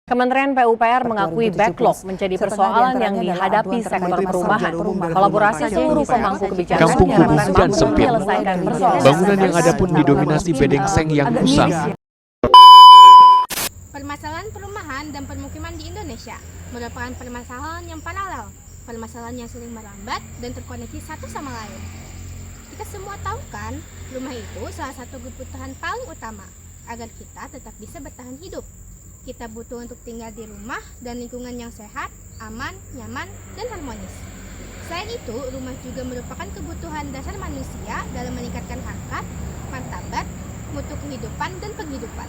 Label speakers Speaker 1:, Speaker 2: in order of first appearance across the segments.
Speaker 1: Kementerian PUPR mengakui backlog menjadi persoalan yang dihadapi sektor perumahan. Kolaborasi seluruh pemangku kebijakan
Speaker 2: Kampung kumuh
Speaker 1: diharapkan
Speaker 2: dan
Speaker 1: mampu
Speaker 2: sempit.
Speaker 1: menyelesaikan persoalan.
Speaker 2: Bangunan yang ada pun didominasi bedengseng yang usang.
Speaker 3: Permasalahan perumahan dan permukiman di Indonesia merupakan permasalahan yang paralel, permasalahan yang saling merambat dan terkoneksi satu sama lain. Kita semua tahu kan, rumah itu salah satu kebutuhan paling utama agar kita tetap bisa bertahan hidup. Kita butuh untuk tinggal di rumah dan lingkungan yang sehat, aman, nyaman, dan harmonis. Selain itu, rumah juga merupakan kebutuhan dasar manusia dalam meningkatkan harkat, martabat, mutu kehidupan, dan penghidupan,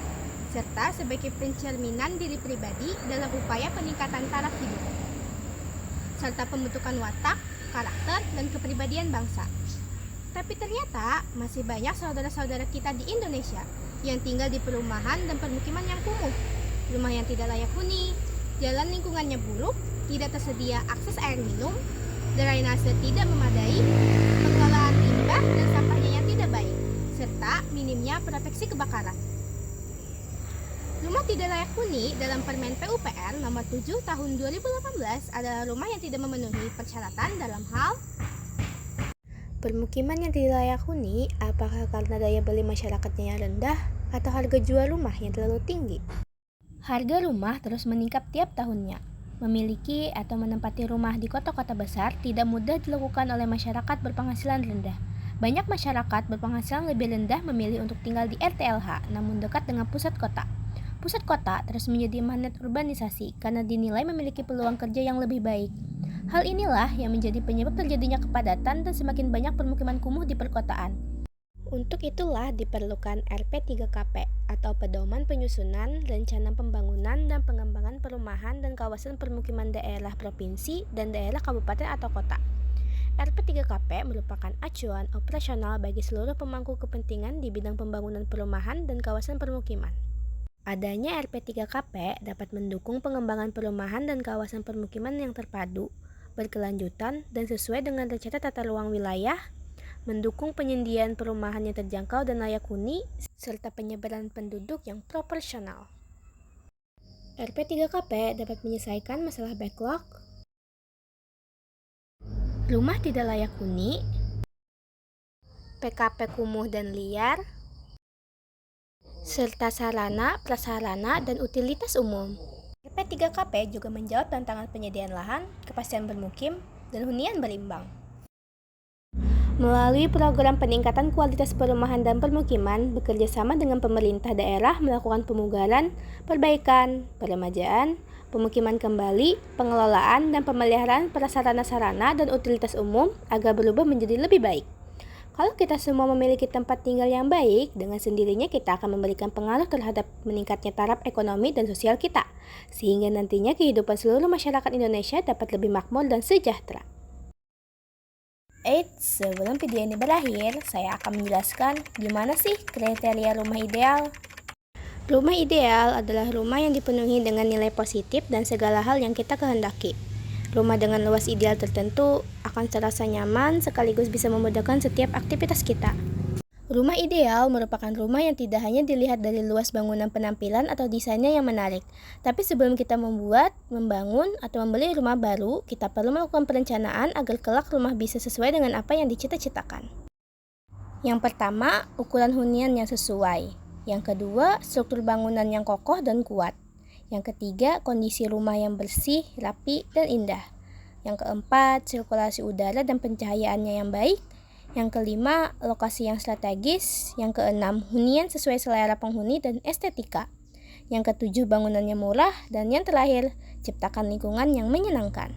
Speaker 3: serta sebagai pencerminan diri pribadi dalam upaya peningkatan taraf hidup, serta pembentukan watak, karakter, dan kepribadian bangsa. Tapi ternyata masih banyak saudara-saudara kita di Indonesia yang tinggal di perumahan dan permukiman yang kumuh, rumah yang tidak layak huni, jalan lingkungannya buruk, tidak tersedia akses air minum, drainase tidak memadai, pengelolaan limbah dan sampahnya yang tidak baik, serta minimnya proteksi kebakaran. Rumah tidak layak huni dalam Permen PUPR nomor 7 tahun 2018 adalah rumah yang tidak memenuhi persyaratan dalam hal permukiman yang tidak layak huni, apakah karena daya beli masyarakatnya yang rendah atau harga jual rumah yang terlalu tinggi. Harga rumah terus meningkat tiap tahunnya. Memiliki atau menempati rumah di kota-kota besar tidak mudah dilakukan oleh masyarakat berpenghasilan rendah. Banyak masyarakat berpenghasilan lebih rendah memilih untuk tinggal di RTLH, namun dekat dengan pusat kota. Pusat kota terus menjadi magnet urbanisasi karena dinilai memiliki peluang kerja yang lebih baik. Hal inilah yang menjadi penyebab terjadinya kepadatan dan semakin banyak permukiman kumuh di perkotaan. Untuk itulah diperlukan RP3KP atau Pedoman Penyusunan, Rencana Pembangunan dan Pengembangan Perumahan dan Kawasan Permukiman Daerah Provinsi dan Daerah Kabupaten atau Kota. RP3KP merupakan acuan operasional bagi seluruh pemangku kepentingan di bidang pembangunan perumahan dan kawasan permukiman. Adanya RP3KP dapat mendukung pengembangan perumahan dan kawasan permukiman yang terpadu, berkelanjutan, dan sesuai dengan rencana tata ruang wilayah, mendukung penyediaan perumahan yang terjangkau dan layak huni, serta penyebaran penduduk yang proporsional. RP3KP dapat menyelesaikan masalah backlog, rumah tidak layak huni, PKP kumuh dan liar, serta sarana, prasarana, dan utilitas umum. RP3KP juga menjawab tantangan penyediaan lahan, kepastian bermukim, dan hunian berimbang. Melalui program peningkatan kualitas perumahan dan permukiman, bekerja sama dengan pemerintah daerah melakukan pemugaran, perbaikan, peremajaan, pemukiman kembali, pengelolaan, dan pemeliharaan prasarana sarana dan utilitas umum agar berubah menjadi lebih baik. Kalau kita semua memiliki tempat tinggal yang baik, dengan sendirinya kita akan memberikan pengaruh terhadap meningkatnya taraf ekonomi dan sosial kita, sehingga nantinya kehidupan seluruh masyarakat Indonesia dapat lebih makmur dan sejahtera. Sebelum video ini berakhir, saya akan menjelaskan gimana sih kriteria rumah ideal. Rumah ideal adalah rumah yang dipenuhi dengan nilai positif dan segala hal yang kita kehendaki. Rumah dengan luas ideal tertentu akan terasa nyaman sekaligus bisa memudahkan setiap aktivitas kita. Rumah ideal merupakan rumah yang tidak hanya dilihat dari luas bangunan penampilan atau desainnya yang menarik, tapi sebelum kita membuat, membangun, atau membeli rumah baru, kita perlu melakukan perencanaan agar kelak rumah bisa sesuai dengan apa yang dicita-citakan. Yang pertama, ukuran hunian yang sesuai. Yang kedua, struktur bangunan yang kokoh dan kuat. Yang ketiga, kondisi rumah yang bersih, rapi, dan indah. Yang keempat, sirkulasi udara dan pencahayaannya yang baik. Yang kelima, lokasi yang strategis. Yang keenam, hunian sesuai selera penghuni dan estetika. Yang ketujuh, bangunannya murah. Dan yang terakhir, ciptakan lingkungan yang menyenangkan.